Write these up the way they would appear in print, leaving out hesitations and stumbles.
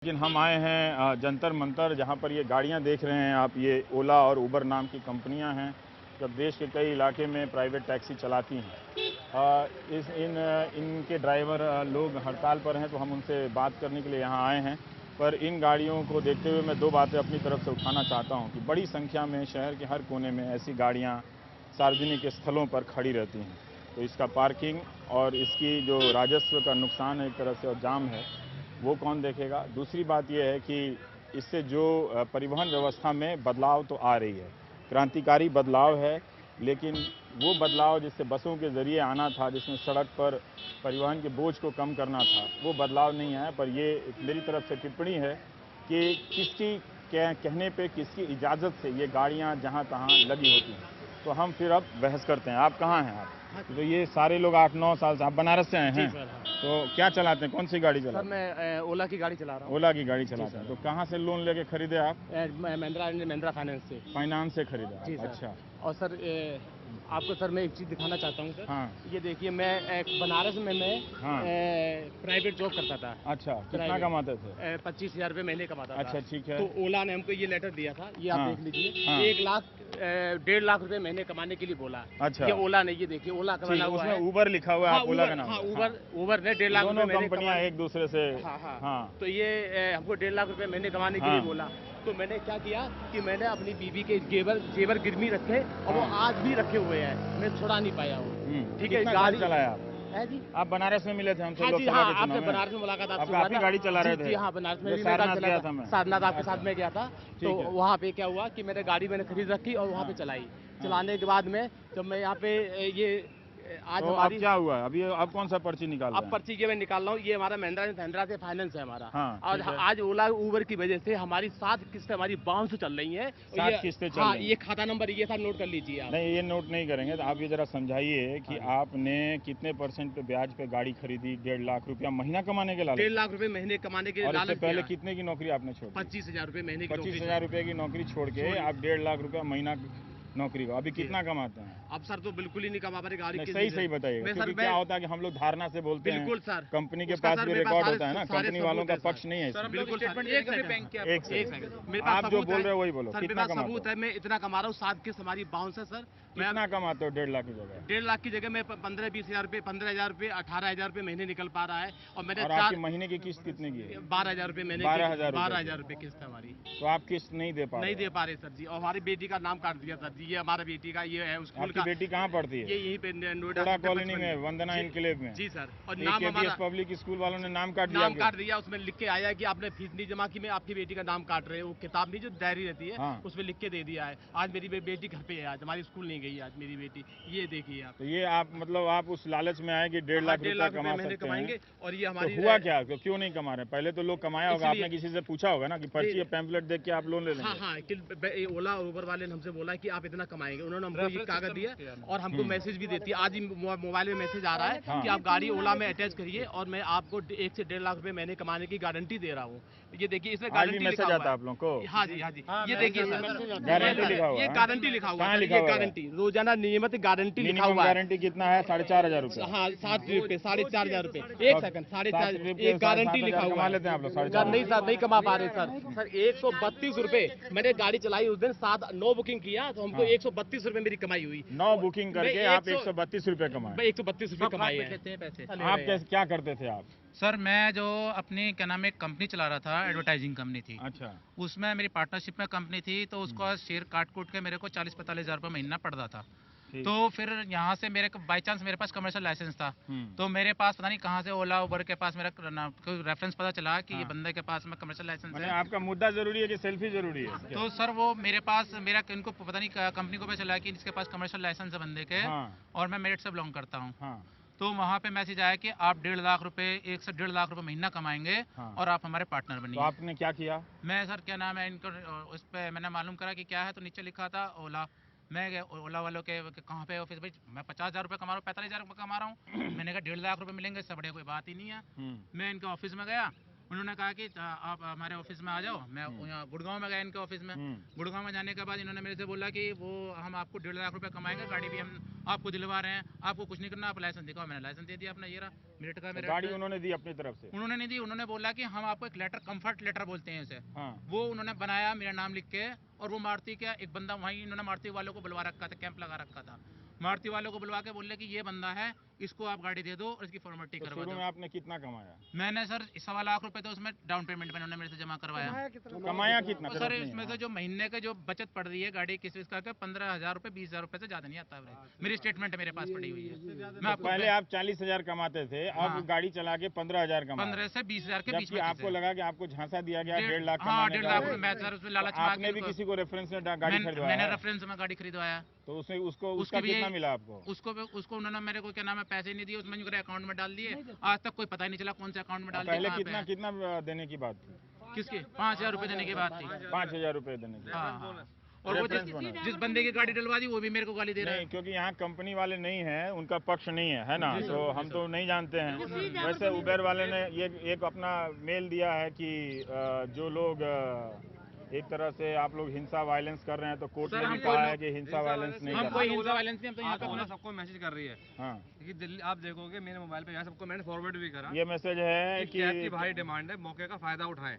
लेकिन हम आए हैं जंतर मंतर, जहां पर ये गाड़ियां देख रहे हैं आप, ये ओला और उबर नाम की कंपनियां हैं जब देश के कई इलाके में प्राइवेट टैक्सी चलाती हैं। इनके ड्राइवर लोग हड़ताल पर हैं, तो हम उनसे बात करने के लिए यहां आए हैं। पर इन गाड़ियों को देखते हुए मैं दो बातें अपनी तरफ से उठाना चाहता हूं कि बड़ी संख्या में शहर के हर कोने में ऐसी गाड़ियां सार्वजनिक स्थलों पर खड़ी रहती हैं, तो इसका पार्किंग और इसकी जो राजस्व का नुकसान है एक तरह से और जाम है, वो कौन देखेगा। दूसरी बात यह है कि इससे जो परिवहन व्यवस्था में बदलाव तो आ रही है, क्रांतिकारी बदलाव है, लेकिन वो बदलाव जिससे बसों के ज़रिए आना था, जिसमें सड़क पर परिवहन के बोझ को कम करना था, वो बदलाव नहीं आया। पर ये मेरी तरफ से टिप्पणी है कि किसकी कहने पे, किसकी इजाज़त से ये गाड़ियाँ जहाँ तहाँ लगी होती हैं। तो हम फिर अब बहस करते हैं। आप कहाँ हैं आप? तो ये सारे लोग 8-9 साल से, आप बनारस से आए हैं? सर, हाँ। तो क्या चलाते हैं, कौन सी गाड़ी चलाते हैं? सर मैं ओला की गाड़ी चला रहा हूँ। ओला की गाड़ी चलाते हैं। तो कहाँ से लोन लेके खरीदे आप? महिंद्रा फाइनेंस से। फाइनेंस से खरीदा? जी सर। अच्छा। और सर आपको सर मैं एक चीज़ दिखाना चाहता हूँ सर। हाँ। ये देखिए, मैं बनारस में हाँ। प्राइवेट जॉब करता था। अच्छा, कितना कमाते थे? 25,000 रुपये महीने कमाता था। अच्छा, ठीक है। तो ओला ने हमको ये लेटर दिया था, ये आप हाँ। देख लीजिए। हाँ। 1,00,000 1.5 लाख रुपए महीने कमाने के लिए बोला। अच्छा। ये ओला ने, ये देखिए ओला का बना हुआ है। उसमें उबर लिखा हुआ है, आप ओला का नाम? हाँ, उबर ने 1.5 लाख रुपए दोनों कंपनियां एक दूसरे से। हाँ। तो ये हमको 1.5 लाख रुपए महीने कमाने के लिए बोला। तो मैंने क्या किया कि मैंने अपनी बीवी के जेवर गिरवी रखे, और वो आज भी रखे हुए हैं, मैं छुड़ा नहीं पाया हूँ। ठीक है। गाड़ी चलाया आप? है जी। आप बनारस में मिले थे हमसे? हाँ जी, हाँ, आपसे बनारस में मुलाकात आपसे आप गाड़ी चला रहे थे? जी हाँ, बनारस में भी सारनाथ गया था मैं। सारनाथ आपके साथ में गया था। तो वहाँ पे क्या हुआ कि मैंने गाड़ी खरीद रखी और वहाँ पे चलाई। चलाने के बाद में जब मैं यहाँ पे ये आज तो हमारी क्या हुआ अभी? अब कौन सा पर्ची निकाल रहे हैं? अब पर्ची के मैं निकाल रहा हूँ। ये हमारा महिंद्रा से फाइनेंस है हमारा। हाँ, और आज ओला उबर की वजह से हमारी 7 किस्तें हमारी बाउंस चल रही हैं। 7 किस्तें चल रही हैं। ये खाता नंबर ये था, नोट कर लीजिए आप। नहीं, ये नोट नहीं करेंगे। तो आप ये जरा समझाइए कि आपने कितने % पे ब्याज पे गाड़ी खरीदी 1.5 लाख रुपया महीना कमाने के लालच? 1.5 लाख रुपए महीने कमाने के लालच। पहले कितने की नौकरी आपने छोड़ी? 25,000 रुपए महीने की। 25,000 रुपए की नौकरी छोड़ के आप 1.5 लाख रुपया महीना नौकरी का अभी कितना कमाते हैं? अब सर तो बिल्कुल ही नहीं कमा पा रहे गाड़ी के। सही बताइए, क्योंकि क्या होता है कि हम लोग धारणा से बोलते हैं। बिल्कुल सर, कंपनी के पास भी रिकॉर्ड होता है ना, कंपनी वालों का पक्ष नहीं है। बिल्कुल सर। एक सेकंड, आप जो बोल रहे हो वही बोलो। कितना सबूत है, मैं इतना कमा रहा हूँ। 7 किस्त हमारी बाउंस है सर। कितना कमाते हो 1.5 लाख की जगह? 1.5 लाख की जगह में 15-20 हज़ार रुपए, 15,000 रुपए, 18,000 रुपए महीने निकल पा रहा है। और मैंने आपकी महीने की किस्त कितने की है? 12,000 रुपए महीने। 12,000 रुपए किस्त हमारी। तो आप किस्त नहीं दे पा रहे सर जी। और हमारी बेटी का नाम काट दिया सर जी। ये हमारा बेटी का ये है स्कूल का। बेटी कहाँ पढ़ती है? ये यहीं पे नोएडा कॉलोनी में, वंदना इनक्लेव में। जी सर। और नाम हमारा पब्लिक स्कूल वालों ने नाम काट दिया। उसमें लिख के आया कि आपने फीस नहीं जमा की, मैं आपकी बेटी का नाम काट रहे हो। किताब नहीं, जो डायरी रहती है, उसमें लिख के दे दिया है। आज मेरी बेटी घर पे है, आज हमारी स्कूल नहीं गई आज मेरी बेटी। ये देखिए आप। तो ये आप मतलब आप उस लालच में आए कि 1.5 लाख रुपया कमा सकते हैं। और ये हमारी हुआ क्या? क्यों नहीं कमा रहे? पहले तो लोग कमाया होगा, आपने किसी से पूछा होगा ना कि पर्ची या पैम्फलेट देख के आप लोन ले लेंगे। हाँ, ओला और उबर वाले ने हमसे बोला कि आप इतना कमाएंगे। उन्होंने हमको ये कागज दिया और हमको मैसेज भी देती है। आज ही मोबाइल में मैसेज आ रहा है कि आप गाड़ी ओला में अटैच करिए और मैं आपको 1 से 1.5 लाख रुपए महीने कमाने की गारंटी दे रहा हूँ। ये देखिए, इसमें गारंटी लिखा हुआ है। आप लोगों को? हाँ जी। ये देखिए सर, गारंटी लिखा हुआ है। ये गारंटी लिखा हुआ है। ये गारंटी रोजाना नियमित गारंटी लिखा हुआ है। गारंटी कितना है? 4,500 रुपए। हाँ, 7 रुपए, 4,500 रुपए। एक सेकंड, 4,500 एक गारंटी लिखा हुआ लेते हैं आप लोग? नहीं सर, नहीं कमा पा रहे सर। 132 रुपए मैंने गाड़ी चलाई उस दिन। 9 बुकिंग किया तो हमको 132 रुपए मेरी कमाई हुई। 9 बुकिंग करके आप 132 रुपए कमाए? 132 रुपए कमाए हैं पैसे। आप क्या करते थे आप? सर मैं जो अपनी क्या नाम एक कंपनी चला रहा था, एडवर्टाइजिंग कंपनी थी। अच्छा। उसमें मेरी पार्टनरशिप में कंपनी थी, तो उसका शेयर काट कूट के मेरे को 40-45 हज़ार रुपये महीना पड़ता था। तो फिर यहाँ से मेरे बाई चांस मेरे पास कमर्शियल लाइसेंस था, तो मेरे पास पता नहीं कहाँ से ओला उबर के पास मेरा रेफरेंस पता चला कि ये बंदे के पास में कमर्शियल लाइसेंस है। आपका मुद्दा जरूरी है कि सेल्फी जरूरी है? तो सर वो मेरे पास इनको पता नहीं कंपनी को पता चला कि इसके पास कमर्शियल लाइसेंस है बंदे के, और मैं मेरिट से बिलोंग करता हूँ। तो वहाँ पे मैसेज आया कि आप 1.5 लाख रुपए, 1 से 1.5 लाख रुपए महीना कमाएंगे और आप हमारे पार्टनर बनिए। तो आपने क्या किया? मैं सर क्या नाम है इनको, उस पर मैंने मालूम करा कि क्या है, तो नीचे लिखा था ओला। मैं गया ओला वालों के कहाँ पे ऑफिस, भाई मैं 50,000 रुपये कमा रहा हूँ, 45,000 रुपये कमा रहा हूँ। मैंने कहा 1.5 लाख रुपये मिलेंगे, इससे बढ़िया कोई बात ही नहीं है। मैं इनके ऑफिस में गया, उन्होंने कहा कि आप हमारे ऑफिस में आ जाओ। मैं यहाँ गुड़गांव में गया इनके ऑफिस में। गुड़गांव में जाने के बाद इन्होंने मेरे से बोला कि वो हम आपको 1.5 लाख रुपए कमाएंगे, गाड़ी भी हम आपको दिलवा रहे हैं, आपको कुछ नहीं करना, आप लाइसेंस दिखाओ। मैंने लाइसेंस दे दिया अपना, ये रहा मिनट का मेरा। गाड़ी उन्होंने दी अपनी तरफ से? उन्होंने नहीं दी, उन्होंने बोला कि हम आपको एक लेटर, कंफर्ट लेटर बोलते हैं उसे, हाँ। वो उन्होंने बनाया मेरा नाम लिख के। और वो मारुति का एक बंदा वहीं, इन्होंने मारुति वालों को बुलवा रखा था, कैंप लगा रखा था। मारुति वालों को बुलवा के बोले कि ये बंदा है, इसको आप गाड़ी दे दो और इसकी फॉर्मेलिटी करवा दो। शुरू में आपने कितना कमाया? मैंने सर 1.25 लाख रुपए तो उसमें डाउन पेमेंट में उन्होंने मेरे से जमा करवाया। कमाया कितना? तो सर इसमें से जो महीने के जो बचत पड़ रही है गाड़ी किस का 15,000 रुपए 20,000 रुपए से ज्यादा नहीं आता है। मेरी स्टेटमेंट मेरे पास पड़ी हुई है। मैं आपको पहले आप 40,000 कमाते थे, अब गाड़ी चला के 15,000 कमा, 15 से 20,000 के बीच में। आपको लगा कि आपको झांसा दिया गया 1.5 लाख? हाँ, 1.5 लाख। मैं सर उसमें लालच में आपने भी किसी को रेफरेंस में गाड़ी खरीदवाया? मैंने रेफरेंस में गाड़ी खरीदवाया। तो उसमें उसका कितना मिला आपको? उसको उन्होंने मेरे को क्या नाम है पैसे नहीं दिए, उसमें अकाउंट में डाल दिए। आज तक कोई पता ही नहीं चला कौन से अकाउंट में डाल दिए। पहले कितना देने की बात थी? किसकी? 5,000 रुपए देने की बात थी। 5,000 रुपए देने की? हाँ। और वो जिस बंदे की गाड़ी डलवा दी वो भी मेरे को गाली दे रहा है। क्योंकि यहाँ कंपनी वाले नहीं है, उनका पक्ष नहीं है ना, तो हम तो नहीं जानते हैं। वैसे उबेर वाले ने ये एक अपना मेल दिया है कि जो लोग एक तरह से आप लोग हिंसा वायलेंस कर रहे हैं, तो कोर्ट ने भी कहा है कि हिंसा वायलेंस नहीं कोई हिंसा वायलेंस नहीं। हम तो यहाँ पे सबको मैसेज कर रही है। हाँ, कि दिल्ली आप देखोगे मेरे मोबाइल पे, यहाँ सबको मैंने फॉरवर्ड भी करा। ये मैसेज है कि कैब की भारी डिमांड है, मौके का फायदा उठाएं,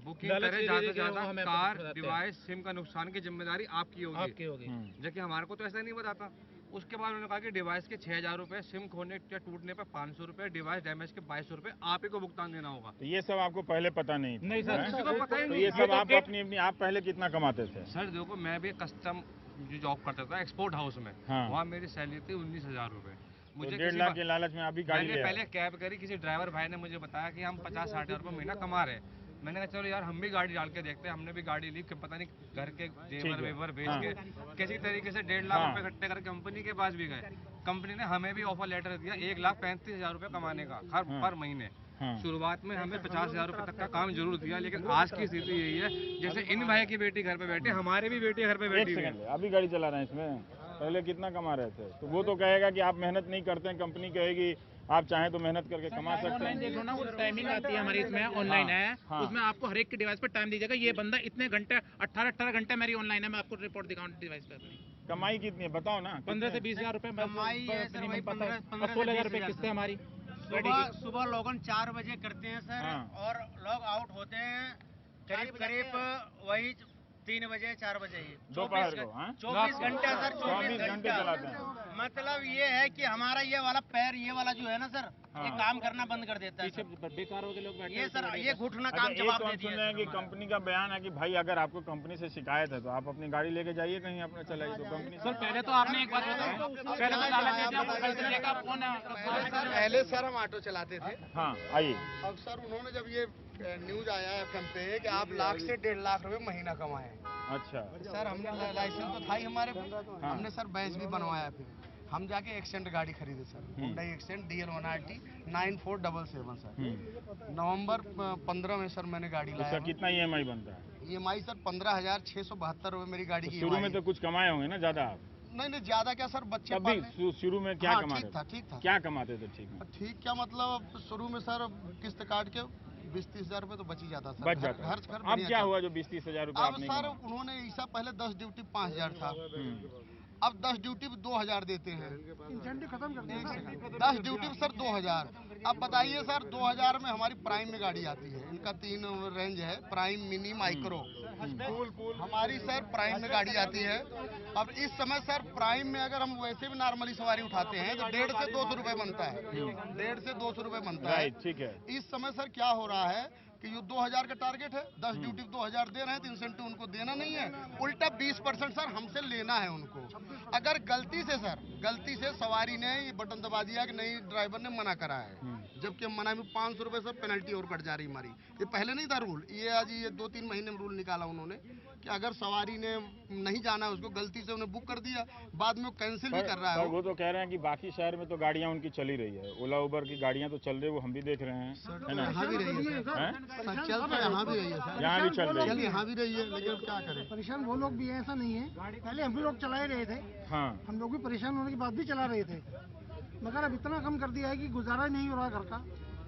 बुकिंग करें, ज्यादा से ज्यादा कार, डिवाइस, सिम का नुकसान की जिम्मेदारी आपकी होगी, जबकि हमारे को तो ऐसा नहीं बताता। उसके बाद उन्होंने कहा कि डिवाइस के 6,000 रुपए, सिम खोने या टूटने पर 500 रुपए, डिवाइस डैमेज के 2200 रुपए आप ही को भुगतान देना होगा। तो ये सब आपको पहले पता नहीं था? नहीं सर, किसी को पता ही तो नहीं। ये सब आप अपनी आप पहले कितना कमाते थे? सर देखो, मैं भी कस्टम जो जॉब करता था एक्सपोर्ट हाउस में, वहाँ मेरी सैलरी थी 19,000 रुपए। मुझे 1.5 लाख के लालच में अभी गाड़ी मैंने पहले कैब करी, किसी ड्राइवर भाई ने मुझे बताया कि हम 50-60 हज़ार रुपये महीना कमा रहे हैं। मैंने कहा चलो यार हम भी गाड़ी डाल के देखते हैं। हमने भी गाड़ी ली, पता नहीं घर के जेवर वेवर बेच के किसी तरीके से 1.5 लाख रुपए इकट्ठे करके कंपनी के पास भी गए। कंपनी ने हमें भी ऑफर लेटर दिया 1,35,000 रुपए कमाने का हर महीने। शुरुआत में हमें 50,000 रुपए तक का काम जरूर दिया, लेकिन आज की स्थिति यही है जैसे इन भाई की बेटी घर पे बैठी, हमारे भी बेटी घर पे बैठी है। अभी गाड़ी चला रहे हैं इसमें, पहले कितना कमा रहे थे? तो वो तो कहेगा कि आप मेहनत नहीं करते हैं, कंपनी कहेगी आप चाहें तो मेहनत करके कमा सकते हैं। देखो ना, वो टाइमिंग आती है हमारी इसमें, ऑनलाइन है। उसमें आपको हर एक के डिवाइस पर टाइम दीजिएगा, ये बंदा इतने घंटे 18 घंटे मेरी ऑनलाइन है, मैं आपको रिपोर्ट दिखाऊँ डिवाइस पे अपनी। कमाई कितनी है बताओ ना? 15 से 20,000 रुपए कमाई है सर, 16,000 रुपए किस्त है हमारी। सुबह लॉगिन 4 बजे करते हैं सर, और लॉग आउट होते हैं करीब वही 3 बजे 4 बजे ही। 24 घंटे सर, 24 घंटे चलाते हैं। मतलब ये है कि हमारा ये वाला पैर, ये वाला जो है ना सर, ये काम करना बंद कर देता है। बेकार हो गए लोग बैठे। ये सर ये घुटना काम जवाब दे दिया। सुन रहे हैं कि कंपनी का बयान है कि भाई अगर आपको कंपनी से शिकायत है तो आप अपनी गाड़ी लेके जाइए कहीं, अपना चलाइए। तो कंपनी सर पहले तो आपने एक बात बताया, पहले सर हम ऑटो चलाते थे। हाँ आइए। अब सर उन्होंने जब ये न्यूज आया FM पे कि आप लाख से 1.5 लाख रुपए महीना कमाए। अच्छा सर, हमने लाइसेंस तो था ही हमारे पे, हमने सर बैच भी बनवाया। फिर हम जाके एक्सेंट गाड़ी खरीदे sir, Hyundai Accent DL1RT 9477 sir. नवंबर 15 में सर मैंने गाड़ी लाया। कितना EMI बनता है? EMI सर 15,672 रुपए मेरी गाड़ी की। शुरू में तो कुछ कमाए होंगे ना ज्यादा आप? नहीं ज्यादा क्या सर, बच्चे तभी शुरू में क्या कमाते? ठीक था। क्या कमाते थे? ठीक क्या मतलब, शुरू में सर किस्त काट के 20-30 हज़ार रुपए तो बच ही जाता बच जाता। अब क्या हुआ जो 20-30 हज़ार रुपए? अब सर उन्होंने ऐसा, पहले 10 ड्यूटी 5,000 था, अब 10 ड्यूटी 2,000 देते हैं। इंसेंटिव खत्म कर दिया। 10 ड्यूटी सर 2,000। अब बताइए सर, 2,000 में हमारी प्राइम में गाड़ी आती है, इनका 3 रेंज है, प्राइम, मिनी, माइक्रो। हमारी सर प्राइम में गाड़ी आती है। अब इस समय सर प्राइम में अगर हम वैसे भी नॉर्मली सवारी उठाते हैं तो 150 से 200 रुपए बनता है। 150 से 200 रुपए बनता है। ठीक है। इस समय सर क्या हो रहा है कि ये 2,000 का टारगेट है, 10 ड्यूटी 2,000 दे रहे हैं, तो इंसेंटिव उनको देना नहीं है, उल्टा 20% सर हमसे लेना है उनको। अगर गलती से सवारी ने ये बटन दबा दिया कि नहीं, ड्राइवर ने मना करा है, जबकि हम मना में 500 रुपए सर पेनल्टी और कट जा रही हमारी। ये पहले नहीं था रूल, ये आज ये 2-3 महीने में रूल निकाला उन्होंने कि अगर सवारी ने नहीं जाना है, उसको गलती से उन्हें बुक कर दिया, बाद में वो कैंसिल भी कर रहा है। वो तो कह रहे हैं कि बाकी शहर में तो गाड़ियां उनकी चली रही है, ओला उबर की गाड़ियां तो चल रही है, वो हम भी देख रहे हैं, है ना? यहाँ भी रही है सर, चल तो यहाँ भी रही है सर, यहाँ भी चल रही है, यहाँ भी रही है, लेकिन अब क्या करें, परेशान वो लोग भी है, ऐसा नहीं है। पहले हम भी लोग चला ही रहे थे, हाँ हम लोग भी परेशान होने के बाद भी चला रहे थे, मगर अब इतना कम कर दिया है कि गुजारा नहीं हो रहा घर का।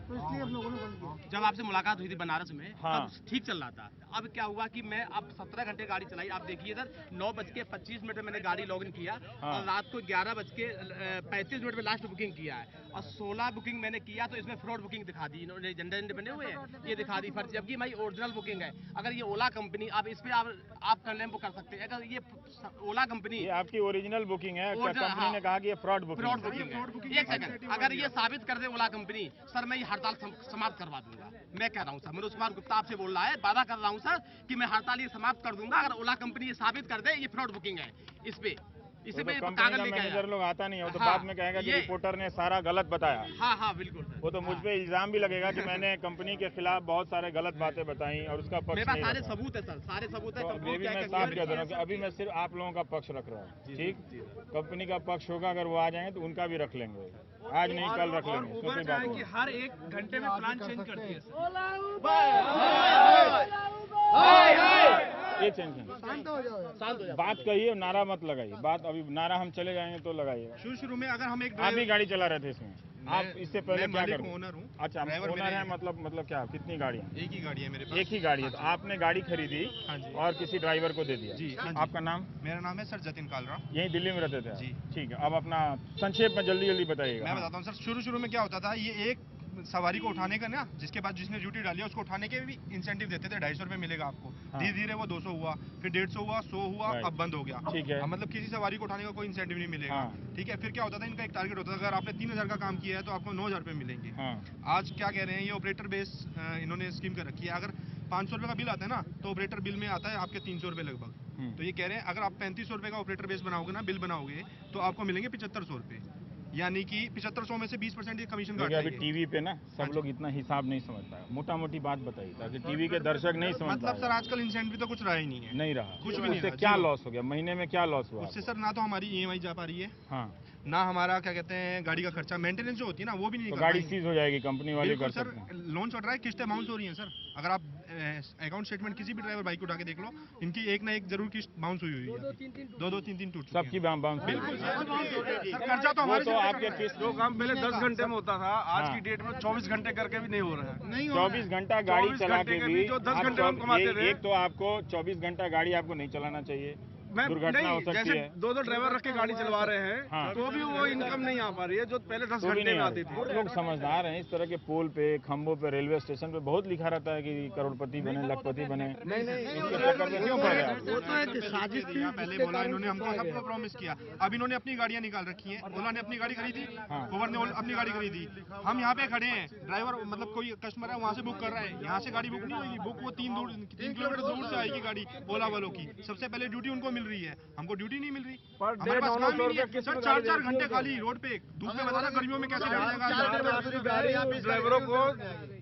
तो इसलिए हम लोगों ने बंद किया। जब आपसे मुलाकात हुई थी बनारस में, हाँ। तब ठीक चल रहा था। अब क्या हुआ कि मैं अब 17 घंटे गाड़ी चलाई। आप देखिए सर, 9:25 में मैंने गाड़ी लॉगिन किया हाँ। और रात को 11:35 में लास्ट बुकिंग किया है और 16 बुकिंग मैंने किया तो इसमें फ्रॉड बुकिंग दिखा दी इन्होंने, झंडे बने हुए हैं, ये दिखा दी फर्जी, जबकि भाई ओरिजिनल बुकिंग है। अगर ये ओला कंपनी, आप इस पे आप क्लेम कर सकते हैं। अगर ये ओला कंपनी, ये आपकी ओरिजिनल बुकिंग है, क्या Original, कंपनी हाँ। ने कहा कि ये फ्रॉड बुकिंग फ्रॉड है? बुकिंग है। एक सेकंड, अगर ये साबित कर दे ओला कंपनी, सर मैं ये हड़ताल समाप्त करवा दूंगा। मैं कह रहा हूँ सर, मनोज कुमार गुप्ता आपसे बोल रहा है, वादा कर रहा हूँ सर कि मैं हड़ताल ये समाप्त कर दूंगा अगर ओला कंपनी ये साबित कर दे ये फ्रॉड बुकिंग है। इसे पे कंपनी कागज का लेके मैनेजर आया। लोग आता नहीं है, वो तो हाँ, बाद में कहेगा कि ये- रिपोर्टर ने सारा गलत बताया। हाँ हाँ बिल्कुल सर। वो तो मुझ पे इल्जाम भी लगेगा कि मैंने कंपनी के खिलाफ बहुत सारे गलत बातें बताई और उसका पक्ष मेरे पास नहीं सारे रखा। सबूत है सर, सारे सबूत है। तो कंपनी अभी भी क्या मैं क्या साफ किया। कह दे रहा हूँ कि अभी मैं सिर्फ आप लोगों का पक्ष रख रहा हूँ, ठीक? कंपनी का पक्ष होगा, अगर वो आ जाएंगे तो उनका भी रख लेंगे, आज नहीं कल रख लेंगे, उसमें कोई बात नहीं। हर 1 घंटे में प्लान चेंज करती है। एक सेकंड, शांत हो जाओ यार। शांत हो जाओ। बात कहिए, नारा मत लगाइए। बात अभी नारा हम चले जाएंगे तो लगाइएगा। शुरू में अगर हम एक आप भी गाड़ी चला रहे थे इसमें, आप इससे पहले क्या मालिक करते? ओनर हूँ। अच्छा, ड्राइवर ओनर मेरे है, मतलब क्या, कितनी गाड़ियाँ? एक ही गाड़ी है मेरे पास। एक ही गाड़ी है, तो आपने गाड़ी खरीदी हाँ जी। और किसी ड्राइवर को दे दिया? जी, हाँ जी। आपका नाम? मेरा नाम है सर जतिन कालरा। यहीं दिल्ली में रहते थे आप? जी। ठीक है, अब अपना संक्षेप में जल्दी बताइएगा। मैं बताता हूँ सर, शुरू में क्या होता था, ये एक सवारी को उठाने का ना, जिसके बाद जिसने ड्यूटी डाली है उसको उठाने के भी इंसेंटिव देते थे, 250 रुपए मिलेगा आपको। हाँ। धीरे धीरे वो 200 हुआ, फिर 150 हुआ, 100 हुआ, राइट। अब बंद हो गया। ठीक है। अब मतलब किसी सवारी को उठाने का कोई इंसेंटिव नहीं मिलेगा। हाँ। ठीक है, फिर क्या होता था, इनका एक टारगेट होता था, अगर आपने 3000 का काम किया है तो आपको 9000 रुपए मिलेंगे। हाँ। आज क्या कह रहे हैं, ये ऑपरेटर बेस इन्होंने स्कीम कर रखी है। अगर 500 रुपए का बिल आता है ना, तो ऑपरेटर बिल में आता है आपके 300 रुपए लगभग। तो ये कह रहे हैं अगर आप 3500 रुपए का ऑपरेटर बेस बनाओगे ना, बिल बनाओगे, तो आपको मिलेंगे 7500 रुपए, यानी कि 7500 में से 20% ये कमीशन काट देखिए, अभी लेंगे। टीवी पे ना सब लोग इतना हिसाब नहीं समझ पाए, मोटा मोटी बात बताइए ताकि टीवी के दर्शक नहीं समझ मतलब सर पाए। आजकल इंसेंटिव तो कुछ रहा ही नहीं है। नहीं रहा, कुछ भी नहीं उससे रहा, क्या जीरो। लॉस हो गया, महीने में क्या लॉस हुआ उससे आपको? सर ना तो हमारी EMI जा पा रही है, हाँ, ना हमारा क्या कहते हैं गाड़ी का खर्चा, मेंटेनेंस जो होती है ना वो भी नहीं तो कर गाड़ी पाएंगे। सीज हो जाएगी, कंपनी वाले बिल्कुल कर सर, सकते हैं। लोन चल रहा है, किस्तें बाउंस हो रही हैं सर। अगर आप अकाउंट स्टेटमेंट किसी भी ड्राइवर बाइक उठा के देख लो, इनकी एक ना एक जरूर किस्त बाउंस हुई है, 2-2, 3-3 टूट चुकी सबकी हैं। बाउंस बिल्कुल सर, खर्चा तो वो हमारे तो सिर पे आपके चल रहा है। किस्त जो काम पहले 10 घंटे में होता था, आज हाँ। की डेट में 24 घंटे करके भी नहीं हो रहा है। 24 घंटा गाड़ी 24 चला घंटे के के भी भी जो 10 आप घंटे हम कमाते थे। एक तो आपको 24 घंटा गाड़ी आपको नहीं चलाना चाहिए, मैं दुर्घटना हो नहीं, सकती जैसे है। 2-2 ड्राइवर रख के गाड़ी चलवा रहे हैं, हाँ। तो भी वो इनकम नहीं आ पा रही है जो पहले 10 तो भी घंटे नहीं में आ आती रही। थी। लोग समझदार हैं, इस तरह के पोल पे, खंभों पे, रेलवे स्टेशन पे बहुत लिखा रहता है कि करोड़पति बने, लखपति बने। इसके चक्कर में क्यों पड़ रहे हैं आप? वो तो एक साजिश थी, पहले जिसके बोला कारण इन्होंने, हमको जितना सबको प्रॉमिस किया। अब इन्होंने अपनी गाड़ियां निकाल रखी हैं, ओला ने अपनी गाड़ी खरीदी, हाँ। उबर ने अपनी गाड़ी खरीदी। हम यहाँ पे खड़े हैं, ड्राइवर मतलब कोई कस्टमर है वहाँ से बुक कर रहा है, यहाँ से गाड़ी बुक नहीं होगी, बुक वो 3 किलोमीटर दूर से आएगी गाड़ी ओला वालों की। सबसे पहले ड्यूटी उनको मिल रही है, हमको ड्यूटी नहीं मिल रही। पर हमारे डे पास 900 काम ही नहीं रुपए है किस्त सर, में 4-4 गाड़ी घंटे खाली रोड पे, धूप में बताना गर्मियों में कैसे जाएगा। ड्राइवरों को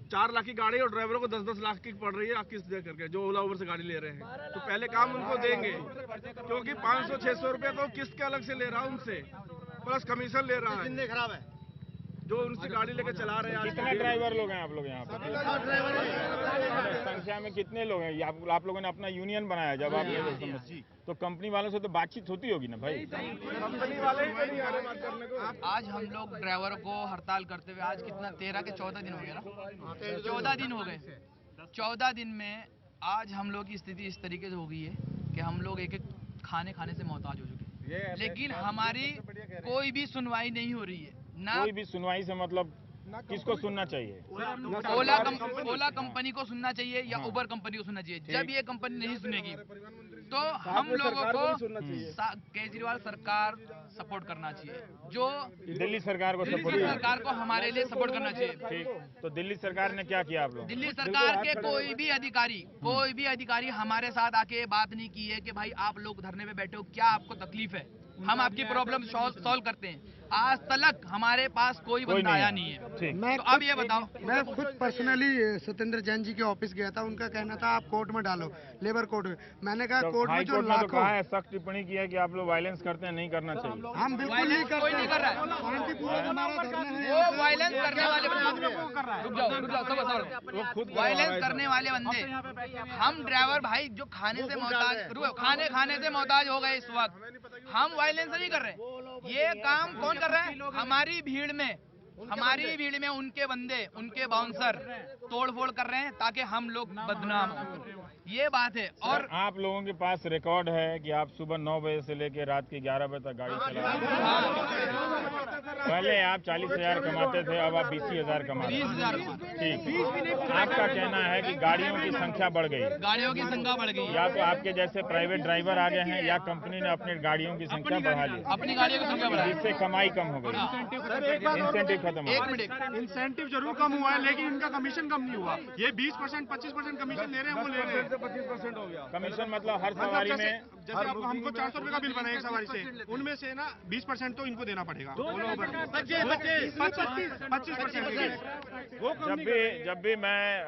4 लाख की गाड़ी और ड्राइवरों को 10-10 लाख की पड़ रही है किस्त दे करके, जो ओला उबर से गाड़ी ले रहे हैं। तो पहले काम उनको देंगे, क्योंकि 500-600 रुपए तो किस्त के अलग से ले रहा है उनसे, प्लस कमीशन ले रहा है खराब है। जो उनसे गाड़ी लेके चला रहे हैं। कितने ड्राइवर लोग हैं आप लोग यहाँ पर? संख्या में कितने लोग हैं? आप लोगों ने अपना यूनियन बनाया जब आप ये लोग समझ, तो कंपनी वालों से तो बातचीत होती होगी ना भाई? कंपनी वाले ही तो नहीं आ रहे बात करने को। आज हम लोग ड्राइवर को हड़ताल करते हुए आज कितना 13 के 14 दिन हो गया ना, 14 दिन हो गए। 14 दिन में आज हम लोग की स्थिति इस तरीके से हो गई है कि हम लोग एक खाने से मोहताज हो चुके हैं, लेकिन हमारी कोई भी सुनवाई नहीं हो रही है ना। कोई भी सुनवाई से मतलब किसको सुनना चाहिए? ओला कंपनी को सुनना चाहिए या उबर कंपनी को सुनना चाहिए। जब ये कंपनी नहीं सुनेगी तो हम लोगों को केजरीवाल सरकार सपोर्ट करना चाहिए, जो दिल्ली सरकार को दिल्ली सपोर्ट सरकार को हमारे लिए सपोर्ट करना चाहिए। ठीक, तो दिल्ली सरकार ने क्या किया आप लोग? दिल्ली सरकार के कोई भी अधिकारी हमारे साथ आके बात नहीं की है कि भाई आप लोग धरने पे बैठे हो, क्या आपको तकलीफ है, हम आपकी प्रॉब्लम सॉल्व करते हैं। आज तक हमारे पास कोई बंदा आया नहीं है। ठीक। तो अब ये बताओ, मैं खुद पर्सनली सत्येंद्र जैन जी के ऑफिस गया था, उनका कहना था आप कोर्ट में डालो, लेबर कोर्ट में। मैंने कहा तो कोर्ट में हाई जो कोर्ट ने तो लाखों, कहा है, सख्त टिप्पणी की है कि आप लोग वायलेंस करते हैं, नहीं करना चाहिए। हम बिल्कुल नहीं वायलेंस कोई नहीं कर रहा है। शांतिपूर्वक हमारा धरना है। वो वायलेंस करने वाले बंदे, रुक जाओ, वो खुद वायलेंस करने वाले बंदे, हम ड्राइवर भाई जो खाने से मोहताज हो गए इस वक्त, हम वायलेंस नहीं कर रहे। ये काम कौन कर रहा है? हमारी भीड़ में हमारी भीड़ में उनके बंदे, उनके बाउंसर तोड़फोड़ कर रहे हैं ताकि हम लोग बदनाम हों। ये बात है। और आप लोगों के पास रिकॉर्ड है कि आप सुबह 9 बजे से लेकर रात के 11 बजे तक गाड़ी चला रहे हैं। पहले आप 40,000 कमाते थे, अब आप 20,000 कमा रहे हैं। 20,000। ठीक, आपका कहना है कि गाड़ियों की संख्या बढ़ गई, गाड़ियों की संख्या बढ़ गई, या तो आपके जैसे प्राइवेट ड्राइवर आ गए हैं या कंपनी ने अपनी गाड़ियों की संख्या बढ़ा ली, अपनी गाड़ियों की संख्या बढ़ाई, जिससे कमाई कम हो गई, इंसेंटिव खत्म हो गया। इंसेंटिव जरूर कम हुआ है, लेकिन इनका कमीशन कम नहीं हुआ। ये 20% 25% कमीशन ले रहे हैं, वो ले रहे हैं। 25% हो गया कमीशन मतलब हर सवारी में, जैसे हमको 400 रुपए का बिल बना एक सवारी से, उनमें से ना 20% तो इनको देना पड़ेगा। 25%। जब भी मैं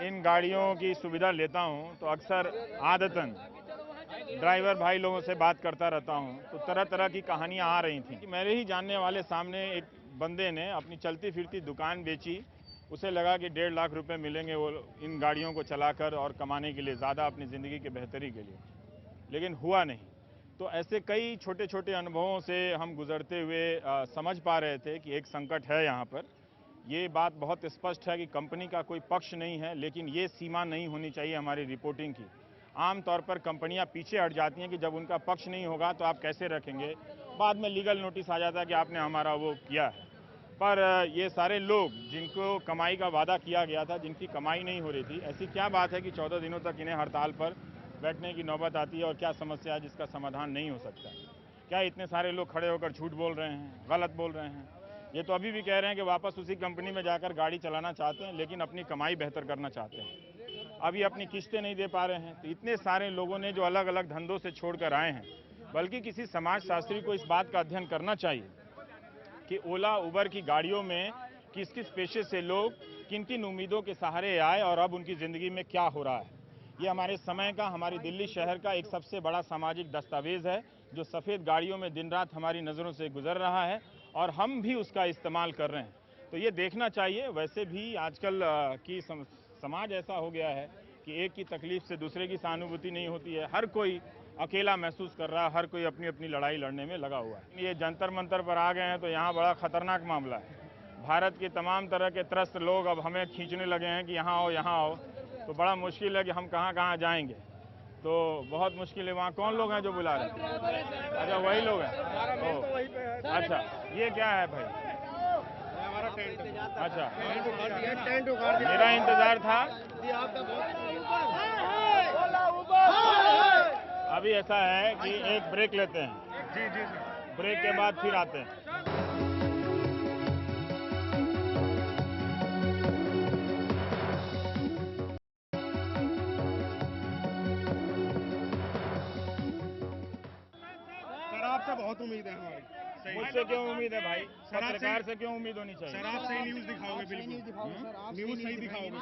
इन गाड़ियों की सुविधा लेता हूं तो अक्सर आदतन ड्राइवर भाई लोगों से बात करता रहता हूं, तो तरह तरह की कहानियां आ रही थी। मेरे ही जानने वाले सामने एक बंदे ने अपनी चलती फिरती दुकान बेची, उसे लगा कि 1.5 लाख रुपए मिलेंगे वो इन गाड़ियों को चलाकर और कमाने के लिए, ज़्यादा अपनी ज़िंदगी की बेहतरी के लिए, लेकिन हुआ नहीं। तो ऐसे कई छोटे छोटे अनुभवों से हम गुजरते हुए समझ पा रहे थे कि एक संकट है यहाँ पर। ये बात बहुत स्पष्ट है कि कंपनी का कोई पक्ष नहीं है, लेकिन ये सीमा नहीं होनी चाहिए हमारी रिपोर्टिंग की। आमतौर पर कंपनियां पीछे हट जाती हैं कि जब उनका पक्ष नहीं होगा तो आप कैसे रखेंगे, बाद में लीगल नोटिस आ जाता है कि आपने हमारा वो किया है। पर ये सारे लोग जिनको कमाई का वादा किया गया था, जिनकी कमाई नहीं हो रही थी, ऐसी क्या बात है कि 14 दिनों तक इन्हें हड़ताल पर बैठने की नौबत आती है, और क्या समस्या है जिसका समाधान नहीं हो सकता? क्या इतने सारे लोग खड़े होकर झूठ बोल रहे हैं, गलत बोल रहे हैं? ये तो अभी भी कह रहे हैं कि वापस उसी कंपनी में जाकर गाड़ी चलाना चाहते हैं, लेकिन अपनी कमाई बेहतर करना चाहते हैं। अभी अपनी किस्तें नहीं दे पा रहे हैं। तो इतने सारे लोगों ने जो अलग अलग धंधों से छोड़कर आए हैं, बल्कि किसी समाजशास्त्री को इस बात का अध्ययन करना चाहिए कि ओला उबर की गाड़ियों में किस किस पेशे से लोग किन किन उम्मीदों के सहारे आए और अब उनकी ज़िंदगी में क्या हो रहा है। ये हमारे समय का, हमारी दिल्ली शहर का एक सबसे बड़ा सामाजिक दस्तावेज है, जो सफ़ेद गाड़ियों में दिन रात हमारी नज़रों से गुजर रहा है और हम भी उसका इस्तेमाल कर रहे हैं। तो ये देखना चाहिए। वैसे भी आजकल की समाज ऐसा हो गया है कि एक की तकलीफ से दूसरे की सहानुभूति नहीं होती है। हर कोई अकेला महसूस कर रहा है, हर कोई अपनी अपनी लड़ाई लड़ने में लगा हुआ है। ये जंतर मंतर पर आ गए हैं तो यहाँ बड़ा खतरनाक मामला है। भारत के तमाम तरह के त्रस्त लोग अब हमें खींचने लगे हैं कि यहाँ आओ, यहाँ आओ। तो बड़ा मुश्किल है कि हम कहाँ कहाँ जाएंगे। तो बहुत मुश्किल है। वहाँ कौन लोग हैं जो बुला रहे हैं? अच्छा, वही लोग हैं। अच्छा, ये क्या है भाई? अच्छा, मेरा इंतजार था। अभी ऐसा है कि एक ब्रेक लेते हैं। जी जी सर। ब्रेक के बाद फिर आते हैं। सर आपसे बहुत उम्मीद है हमारी। मुझसे क्यों उम्मीद है भाई? पत्रकार से क्यों उम्मीद होनी चाहिए? सर आप सही न्यूज़ दिखाओगे, बिल्कुल न्यूज़ सही दिखाओगे, बिल्कुल सही दिखाएंगे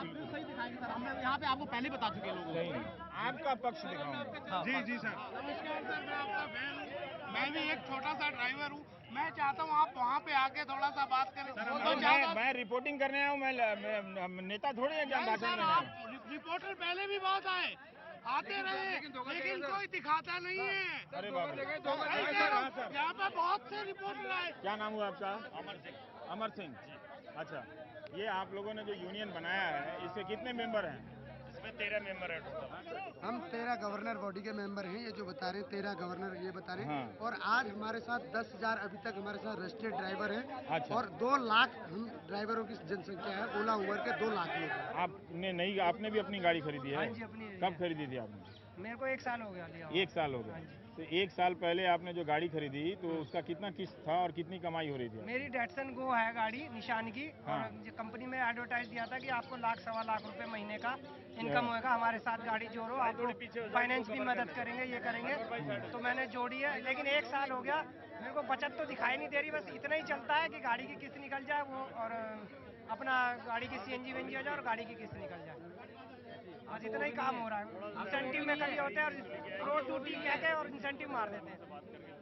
सर। हम यहाँ पे आपको पहले बता चुके हैं लोगों नहीं नहीं, आपका पक्ष दिखाऊंगा। जी जी सर। नमस्कार सर, मैं आपका फैन हूँ। मैं भी एक छोटा सा ड्राइवर हूँ। मैं चाहता हूँ आप वहाँ पे आके थोड़ा सा बात करें। मैं रिपोर्टिंग करने आया हूँ। मैं नेता थोड़ी है, क्या भाषण देने आया हूँ? रिपोर्टर पहले भी बहुत आए, आते रहे, लेकिन कोई दिखाता नहीं है। अरे बाप रे। यहाँ पे बहुत से रिपोर्टर आए। क्या नाम हुआ आपका? अमर सिंह। अमर सिंह। अच्छा, ये आप लोगों ने जो यूनियन बनाया है, इसके कितने मेंबर हैं? इसमें 13 मेंबर हैं टोटल। हम 13 गवर्नर बॉडी के मेंबर हैं। ये जो बता रहे हैं 13 गवर्नर ये बता रहे हैं। हाँ। और आज हमारे साथ 10,000 अभी तक हमारे साथ रजिस्टर्ड ड्राइवर हैं। अच्छा। और 2 लाख हम ड्राइवरों की जनसंख्या है। ओला उबर के 2 लाख लोग। आपने भी अपनी गाड़ी खरीदी है? हाँ जी, अपनी है। कब खरीदी थी आपने? मेरे को 1 साल हो गया लिया। 1 साल हो गया। तो 1 साल पहले आपने जो गाड़ी खरीदी तो उसका कितना किस्त था और कितनी कमाई हो रही थी? मेरी डेटसन गो है गाड़ी निशान की। हाँ। और कंपनी में एडवर्टाइज दिया था कि आपको 1 लाख सवा लाख रुपए महीने का इनकम होगा, हमारे साथ गाड़ी जोड़ो, आपको फाइनेंस भी मदद करेंगे, ये करेंगे। तो मैंने जोड़ी है, लेकिन 1 साल हो गया, मेरे को बचत तो दिखाई नहीं दे रही। बस इतना ही चलता है कि गाड़ी की किस्त निकल जाए वो, और अपना गाड़ी की CNG वेंजी हो जाए और गाड़ी की किस्त निकल जाए। बस इतना ही काम हो रहा है। इंसेंटिव में कभी होते हैं और रोड ड्यूटी कह के और इंसेंटिव मार देते हैं,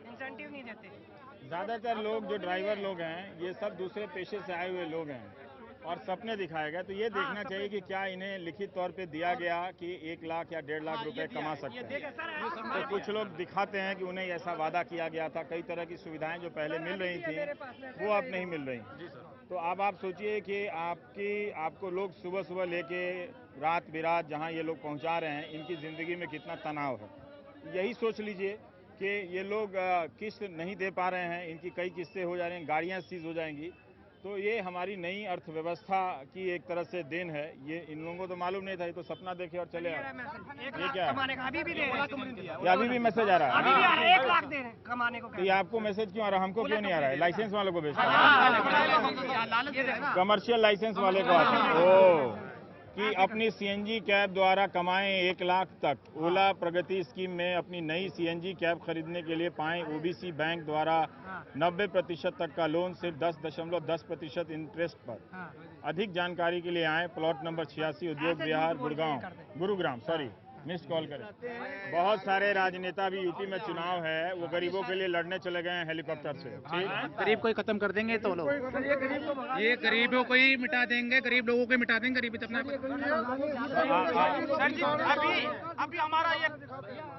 इंसेंटिव नहीं देते। ज़्यादातर लोग जो ड्राइवर लोग हैं, ये सब दूसरे पेशे से आए हुए लोग हैं। और सपने दिखाए गए। तो ये देखना चाहिए कि क्या इन्हें लिखित तौर पे दिया गया कि 1 लाख या 1.5 लाख रुपए कमा सकते हैं। तो कुछ लोग दिखाते हैं कि उन्हें ऐसा वादा किया गया था, कई तरह की सुविधाएं जो पहले मिल रही थी वो अब नहीं मिल रही। तो अब आप सोचिए कि आपको लोग सुबह सुबह लेके रात बिरात जहां ये लोग पहुंचा रहे हैं, इनकी ज़िंदगी में कितना तनाव है। यही सोच लीजिए कि ये लोग किस्त नहीं दे पा रहे हैं, इनकी कई किस्तें हो जा रही हैं, गाड़ियां सीज हो जाएंगी। तो ये हमारी नई अर्थव्यवस्था की एक तरह से देन है। ये इन लोगों को तो मालूम नहीं था, ये तो सपना देखे और चले आए। ये क्या है? अभी भी दे रहे हैं, ये अभी भी मैसेज आ रहा है? अभी भी आ रहा है, 1 लाख दे रहे हैं कमाने को। तो ये आपको मैसेज क्यों आ रहा है, हमको क्यों नहीं आ रहा है? लाइसेंस वालों को भेजते हैं, कमर्शियल लाइसेंस वाले को आता है। ओ कि अपनी सीएनजी कैब द्वारा कमाएं 1 लाख तक। ओला प्रगति स्कीम में अपनी नई सीएनजी कैब खरीदने के लिए पाएं ओबीसी बैंक द्वारा 90% तक का लोन सिर्फ 10.10% इंटरेस्ट पर। अधिक जानकारी के लिए आएं प्लॉट नंबर 86 उद्योग विहार गुरुग्राम मिस्ड कॉल करें। बहुत सारे राजनेता भी यूपी में चुनाव है, वो गरीबों के लिए लड़ने चले गए हैं हेलीकॉप्टर से। ठीक, गरीब को ही खत्म कर देंगे तो लोग, ये गरीबों को ही मिटा देंगे, गरीब लोगों को ही मिटा देंगे। गरीबी तो अपना सर जी, अभी हमारा ये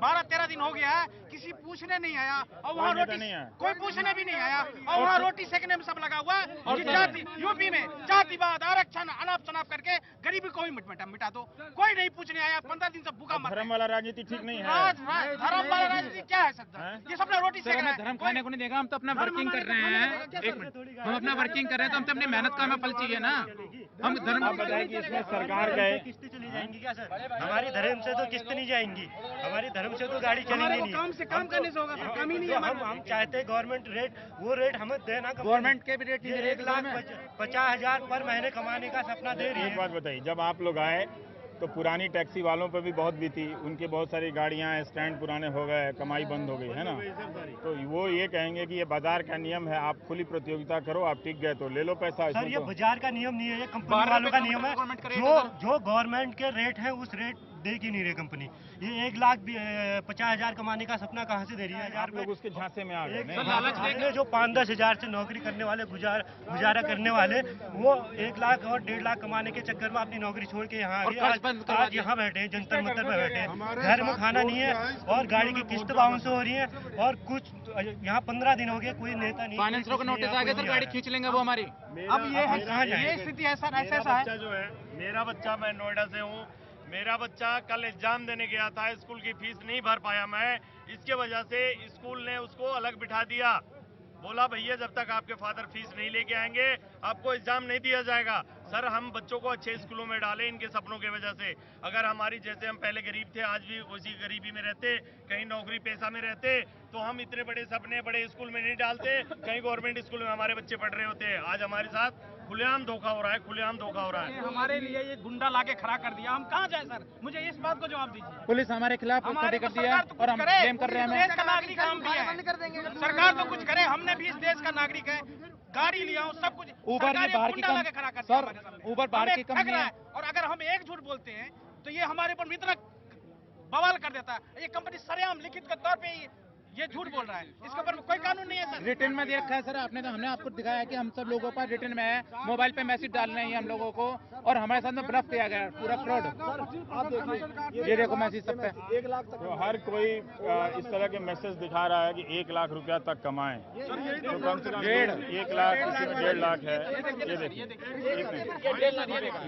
12-13 दिन हो गया है, किसी पूछने नहीं आया, और वहाँ रोटी कोई पूछने भी नहीं आया, और वहाँ रोटी सेकने में सब लगा हुआ है। और जाति यूपी में जातिवाद आरक्षण अनाप शनाप करके गरीबी को ही मिटा दो, कोई नहीं पूछने आया। 15 दिन से भूखा मर रहे हैं। धर्म वाला राजनीति ठीक नहीं है। धर्म वाला राजनीति क्या है सर? ये सब रोटी सेक रहे हैं। धर्म खाने को नहीं देगा, हम तो अपना वर्किंग कर रहे हैं। एक मिनट, हम अपना वर्किंग कर रहे हैं तो हम तो अपनी मेहनत का हमें फल चाहिए ना। हम धर्म बताएं कि इसमें सरकार गए, किस्तें चली जाएंगी क्या सर? हमारी धर्म से तो किस्त नहीं जाएंगी, हमारी धर्म से तो गाड़ी चलेंगी नहीं। काम से काम करने से होगा, कमी नहीं है। हम चाहते हैं गवर्नमेंट रेट, वो रेट हमें देना। गवर्नमेंट के भी रेट नहीं, 1,50,000 पर महीने कमाने का सपना दे रही है। एक बात बताइए, जब आप लोग आए तो पुरानी टैक्सी वालों पर भी बहुत बीती, उनके बहुत सारी गाड़ियां स्टैंड पुराने हो गए, कमाई बंद हो गई है ना। तो वो ये कहेंगे कि ये बाजार का नियम है, आप खुली प्रतियोगिता करो, आप टिक गए तो ले लो पैसा। सर ये बाजार का नियम नहीं है, ये कंपनी वालों का नियम है। जो गवर्नमेंट के रेट है उस रेट देगी नहीं रही कंपनी। ये 1,50,000 कमाने का सपना कहाँ से दे रही है? आप लोग उसके झांसे में आ गए। जो 5-10 हज़ार से नौकरी करने वाले गुजारा करने वाले, वो 1 लाख और 1.5 लाख कमाने के चक्कर में अपनी नौकरी छोड़ के यहाँ आज यहाँ बैठे हैं, जंतर मंतर में बैठे हैं। घर में खाना नहीं है और गाड़ी की किस्त बाउंस हो रही है। और कुछ यहाँ 15 दिन हो गए, कोई नेता नहीं, फाइनेंसरों को नोटिस आ गया तो गाड़ी खींच लेंगे वो हमारी। अब ये स्थिति है सर, ऐसा है। जो है मेरा बच्चा, मैं नोएडा से हूँ, मेरा बच्चा कल एग्जाम देने गया था, स्कूल की फीस नहीं भर पाया मैं, इसके वजह से स्कूल ने उसको अलग बिठा दिया। बोला भैया जब तक आपके फादर फीस नहीं लेके आएंगे आपको एग्जाम नहीं दिया जाएगा। सर हम बच्चों को अच्छे स्कूलों में डालें इनके सपनों की वजह से। अगर हमारी जैसे हम पहले गरीब थे, आज भी उसी गरीबी में रहते, कहीं नौकरी पेशा में रहते, तो हम इतने बड़े सपने बड़े स्कूल में नहीं डालते, कहीं गवर्नमेंट स्कूल में हमारे बच्चे पढ़ रहे होते। आज हमारे साथ खुलेआम धोखा हो रहा है, खुलेआम धोखा हो रहा है। हमारे लिए ये गुंडा लाके खड़ा कर दिया, हम कहाँ जाए सर? मुझे इस बात को जवाब दीजिए। पुलिस हमारे खिलाफ खड़ी कर दिया और हम क्लेम कर रहे हैं। देश का नागरिक हम भी है, सरकार तो कुछ करे, हमने भी इस देश का नागरिक है, गाड़ी लिया हूँ सब कुछ। ऊबर ने बाहर की सर, ऊबर बाहर की कंपनी है। और अगर हम एक झूठ बोलते हैं तो ये हमारे ऊपर इतना बवाल कर देता है। ये कंपनी सरेआम लिखित के तौर पे ये झूठ बोल रहा है, इसके ऊपर कोई कानून नहीं है सर। रिटर्न में देखा है सर आपने, तो हमने आपको दिखाया है कि हम सब लोगों पर रिटर्न में है, मोबाइल पे मैसेज डालने हैं हम लोगों को, और हमारे साथ में ब्लफ किया गया, पूरा फ्रॉड। ये देखो मैसेज सब पे 1 लाख तक। तो हर कोई इस तरह के मैसेज दिखा रहा है कि 1 लाख रुपया तक कमाएं, तो कम से कम 1 लाख, किसी में 1.5 लाख है। ये देखिए,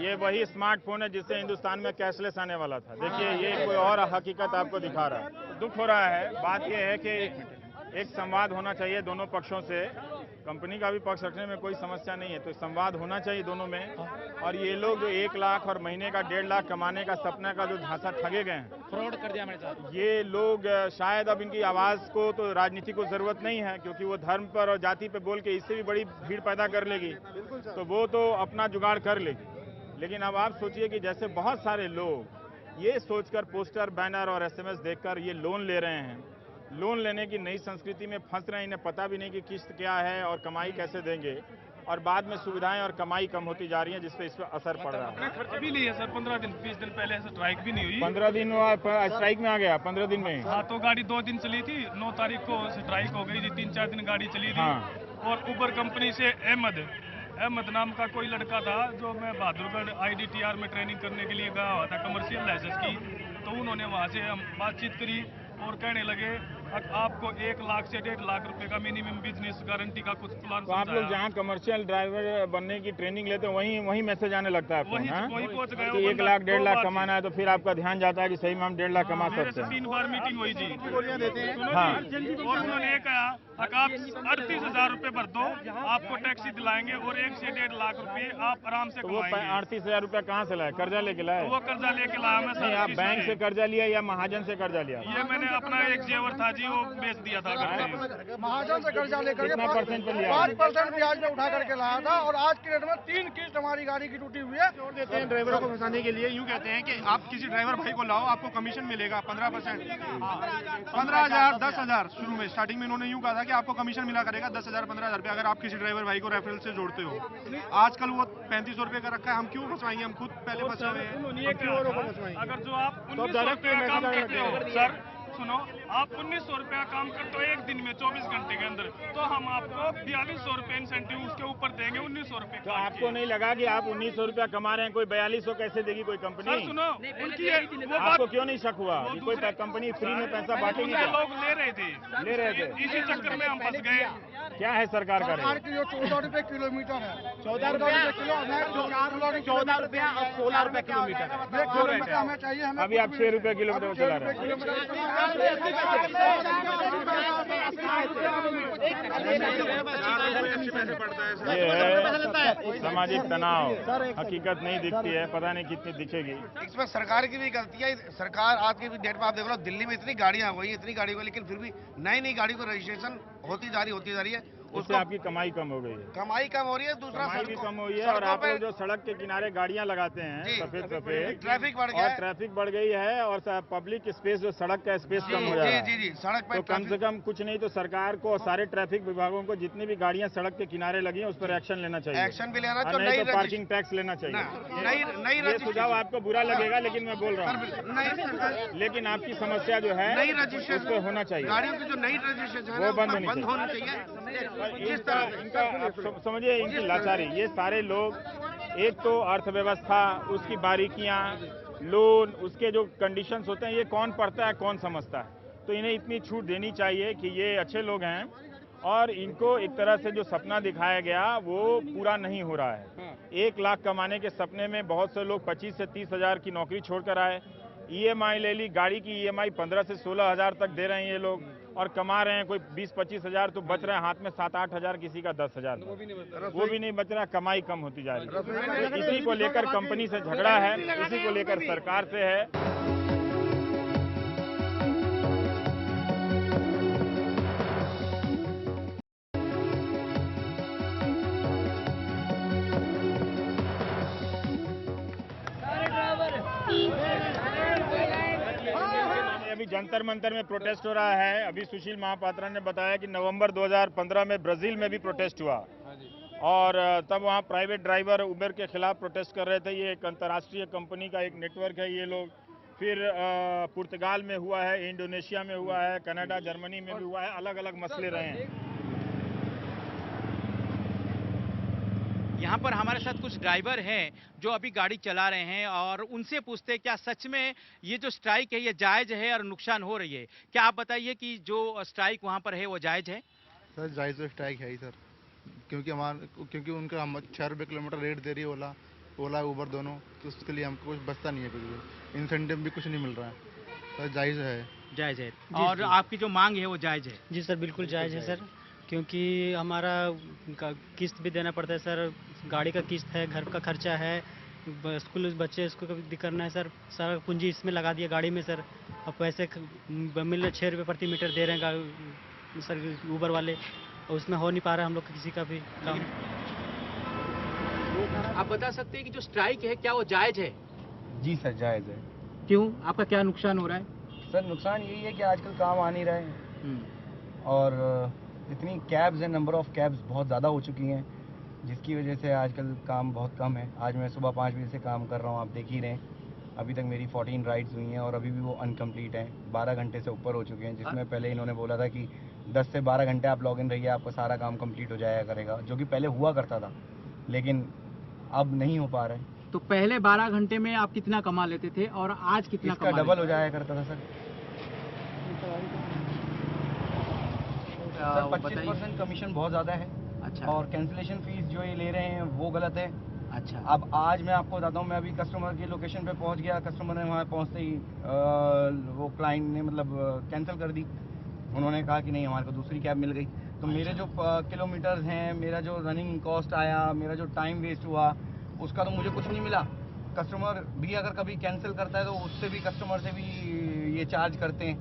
ये वही स्मार्टफोन है जिससे हिंदुस्तान में कैशलेस आने वाला था। देखिए ये कोई और हकीकत आपको दिखा रहा है। दुख हो रहा है। बात यह है कि एक संवाद होना चाहिए दोनों पक्षों से। कंपनी का भी पक्ष रखने में कोई समस्या नहीं है, तो संवाद होना चाहिए दोनों में। और ये लोग जो 1 लाख और महीने का 1.5 लाख कमाने का सपना का जो झांसा ठगे गए हैं, फ्रॉड कर दिया हमारे साथ। ये लोग शायद अब इनकी आवाज़ को तो राजनीति को ज़रूरत नहीं है, क्योंकि वो धर्म पर और जाति पर बोल के इससे भी बड़ी भीड़ पैदा कर लेगी, तो वो तो अपना जुगाड़ कर लेगी। लेकिन अब आप सोचिए कि जैसे बहुत सारे लोग ये सोचकर पोस्टर, बैनर और SMS देखकर ये लोन ले रहे हैं, लोन लेने की नई संस्कृति में फंस रहे हैं। इन्हें पता भी नहीं कि किस्त क्या है और कमाई कैसे देंगे, और बाद में सुविधाएं और कमाई कम होती जा रही है, जिसपे इस पर असर पड़ रहा है। खर्च भी नहीं है सर, 15 दिन 20 दिन पहले स्ट्राइक भी नहीं हुई। 15 दिन स्ट्राइक में आ गया, 15 दिन में। हाँ, तो गाड़ी 2 दिन चली थी, 9 तारीख को स्ट्राइक हो गई थी, 3-4 दिन गाड़ी चली थी। और उबर कंपनी से अहमद अहमद नाम का कोई लड़का था जो मैं बहादुरगढ़ IDTR में ट्रेनिंग करने के लिए गया हुआ था कमर्शियल लाइसेंस की। तो उन्होंने वहाँ से हम बातचीत करी और कहने लगे आपको 1 लाख से 1.5 लाख रुपए का मिनिमम बिजनेस गारंटी का कुछ प्लान। तो आप लोग जहाँ कमर्शियल ड्राइवर बनने की ट्रेनिंग लेते हैं वहीं मैसेज आने लगता है वहीं पहुंच गए कि 1 लाख 1.5 लाख कमाना है, तो फिर आपका ध्यान जाता है कि सही में हम 1.5 लाख कमा सकते हैं। 3 बार मीटिंग हुई जी। हाँ। और उन्होंने ये कहा आप 38,000 रुपए भर दो, आपको टैक्सी दिलाएंगे और 1 से 1.5 लाख रुपए आप आराम से कमाएंगे। 38,000 रुपया कहाँ से लाए? कर्जा लेके लाए? वो कर्जा लेके लाया मैं। नहीं, आप बैंक से कर्जा लिया या महाजन से कर्जा लिया? ये मैंने अपना एक जेवर था जी, वो बेच दिया था। महाजन से कर्जा लेकर कितना परसेंट पे लिया? 5% ब्याज में उठा करके लाया था और आज की डेट में 3 किस्त हमारी गाड़ी की टूटी हुई है। जोड़ देते हैं ड्राइवरों को फंसाने के लिए। यूँ कहते हैं कि आप किसी ड्राइवर भाई को लाओ, आपको कमीशन मिलेगा 15%, 15,000, 10,000। शुरू में स्टार्टिंग में इन्होंने यूँ कहा था कि आपको कमीशन मिला करेगा 10,000, 15,000 रुपये अगर आप किसी ड्राइवर भाई को रेफरल से जोड़ते हो। आजकल वो 3500 रुपये का रखा है। हम क्यों फंसवाएंगे? हम खुद पहले फंसे हुए हैं। अगर जो आप 1900 रुपये का काम करते हो सर, सुनो, आप 1900 रुपया काम करते हो एक दिन में 24 घंटे के अंदर, तो हम आपको 4200 रुपये इंसेंटिव उसके ऊपर देंगे 1900 रुपये। तो आपको नहीं लगा कि आप 1900 रुपया कमा रहे हैं, कोई 4200 कैसे देगी कोई कंपनी? सर सुनो, उनकी आपको क्यों नहीं शक हुआ कि कोई कंपनी फ्री में पैसा बांटेगी? लोग ले रहे थे, इसी चक्कर में हम फंस गए। क्या है सरकार का रेट? 14 रुपये किलोमीटर है। 14 रुपया किलो, 14 रुपया और 16 रुपया किलोमीटर हमें चाहिए। अभी आप 6 रुपये किलोमीटर चला रहे हैं। ये है सामाजिक तनाव, हकीकत नहीं दिखती है, पता नहीं कितनी दिखेगी। इसमें सरकार की भी गलती है। सरकार आज की डेट में आप देख लो, दिल्ली में इतनी गाड़ियां हो गई, इतनी गाड़ी हो गई, लेकिन फिर भी नई गाड़ी को रजिस्ट्रेशन होती जा रही है। उससे आपकी कमाई कम हो गई है। कमाई कम हो रही है, दूसरा कमाई भी कम हुई है। और आप लोग जो सड़क के किनारे गाड़ियां लगाते हैं सफेद ट्रैफिक बढ़ गया, और ट्रैफिक बढ़ गई है और पब्लिक स्पेस जो सड़क का स्पेस कम हो जाए। जी सड़क पर तो कम से कम कुछ नहीं तो सरकार को और सारे ट्रैफिक विभागों को जितनी भी गाड़ियां सड़क के किनारे लगी है उस पर एक्शन लेना चाहिए। एक्शन भी लेना चाहिए, नहीं तो पार्किंग टैक्स लेना चाहिए। ये सुझाव आपको बुरा लगेगा लेकिन मैं बोल रहा हूँ, लेकिन आपकी समस्या जो है उस पर होना चाहिए। गाड़ियों की जो नई रजिस्ट्रेशन वो बंद होनी चाहिए। इनका आप समझिए इनकी लाचारी। ये सारे लोग, एक तो अर्थव्यवस्था, उसकी बारीकियां, लोन, उसके जो कंडीशंस होते हैं, ये कौन पढ़ता है कौन समझता है। तो इन्हें इतनी छूट देनी चाहिए कि ये अच्छे लोग हैं और इनको एक तरह से जो सपना दिखाया गया वो पूरा नहीं हो रहा है। 1 लाख कमाने के सपने में बहुत से लोग 25 से 30 हज़ार की नौकरी छोड़कर आए, EMI ले ली, गाड़ी की EMI 15 से 16 हज़ार तक दे रहे हैं ये लोग और कमा रहे हैं कोई 20-25 हज़ार, तो बच रहे हैं हाथ में 7-8 हज़ार, किसी का 10 हज़ार, वो भी नहीं बच रहा। कमाई कम होती जा रही है। इसी को लेकर कंपनी से झगड़ा है, इसी को लेकर सरकार से है। अभी जंतर मंतर में प्रोटेस्ट हो रहा है। अभी सुशील महापात्रा ने बताया कि नवंबर 2015 में ब्राजील में भी प्रोटेस्ट हुआ और तब वहाँ प्राइवेट ड्राइवर उबर के खिलाफ प्रोटेस्ट कर रहे थे। ये एक अंतर्राष्ट्रीय कंपनी का एक नेटवर्क है ये लोग। फिर पुर्तगाल में हुआ है, इंडोनेशिया में हुआ है, कनाडा, जर्मनी में भी हुआ है। अलग अलग मसले रहे हैं। यहाँ पर हमारे साथ कुछ ड्राइवर हैं जो अभी गाड़ी चला रहे हैं और उनसे पूछते हैं क्या सच में ये जो स्ट्राइक है ये जायज़ है और नुकसान हो रही है। क्या आप बताइए कि जो स्ट्राइक वहाँ पर है वो जायज़ है? सर जायज़ तो स्ट्राइक है ही सर, क्योंकि उनका हम 6 रुपये किलोमीटर रेट दे रही है ओला उबर दोनों, तो उसके लिए हमको कुछ बचता नहीं है, कुछ भी इंसेंटिव भी कुछ नहीं मिल रहा है। सर जायज़ है। और आपकी जो मांग है वो जायज़ है? जी सर, बिल्कुल जायज़ है सर, क्योंकि हमारा किस्त भी देना पड़ता है सर, गाड़ी का किस्त है, घर का खर्चा है, स्कूल बच्चे इसको भी करना है सर। सारा पूंजी इसमें लगा दिया गाड़ी में सर। अब पैसे मिल रहे 6 रुपये प्रति मीटर दे रहे हैं सर ऊबर वाले, और उसमें हो नहीं पा रहा हम लोग किसी का भी काम। आप बता सकते हैं कि जो स्ट्राइक है क्या वो जायज़ है? जी सर जायज़ है। क्यों, आपका क्या नुकसान हो रहा है? सर नुकसान यही है कि आजकल काम आ नहीं रहे और इतनी कैब्स हैं, नंबर ऑफ कैब्स बहुत ज़्यादा हो चुकी हैं, जिसकी वजह से आजकल काम बहुत कम है। आज मैं सुबह 5 बजे से काम कर रहा हूँ, आप देख ही रहे हैं। अभी तक मेरी 14 राइड्स हुई हैं और अभी भी वो अनकम्प्लीट हैं। 12 घंटे से ऊपर हो चुके हैं, जिसमें पहले इन्होंने बोला था कि 10 से 12 घंटे आप लॉगिन रहिए, आपका सारा काम कंप्लीट हो जाया करेगा, जो कि पहले हुआ करता था। लेकिन अब नहीं हो पा रहा है। तो पहले 12 घंटे में आप कितना कमा लेते थे और आज कितना इसका डबल हो जाया करता था सर। 25% कमीशन बहुत ज़्यादा है। अच्छा। और कैंसिलेशन फीस जो ये ले रहे हैं वो गलत है। अच्छा। अब आज मैं आपको बताता हूँ, मैं अभी कस्टमर की लोकेशन पे पहुँच गया, कस्टमर ने वहाँ पहुँचते ही वो क्लाइंट ने मतलब कैंसिल कर दी। उन्होंने कहा कि नहीं हमारे को दूसरी कैब मिल गई। तो मेरे जो किलोमीटर्स हैं, मेरा जो रनिंग कॉस्ट आया, मेरा जो टाइम वेस्ट हुआ, उसका तो मुझे कुछ नहीं मिला। कस्टमर भी अगर कभी कैंसिल करता है तो उससे भी कस्टमर से भी ये चार्ज करते हैं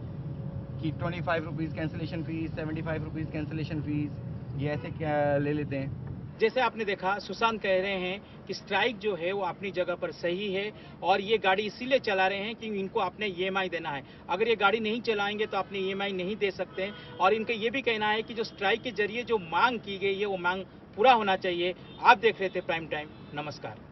कि 25 rupees cancellation fees, 75 rupees cancellation fees, ये ऐसे क्या ले लेते हैं। जैसे आपने देखा, सुशांत कह रहे हैं कि स्ट्राइक जो है वो अपनी जगह पर सही है और ये गाड़ी इसीलिए चला रहे हैं कि इनको अपने EMI देना है। अगर ये गाड़ी नहीं चलाएंगे तो अपने EMI नहीं दे सकते हैं। और इनका ये भी कहना है कि जो स्ट्राइक के जरिए जो मांग की गई है वो मांग पूरा होना चाहिए। आप देख रहे थे प्राइम टाइम। नमस्कार।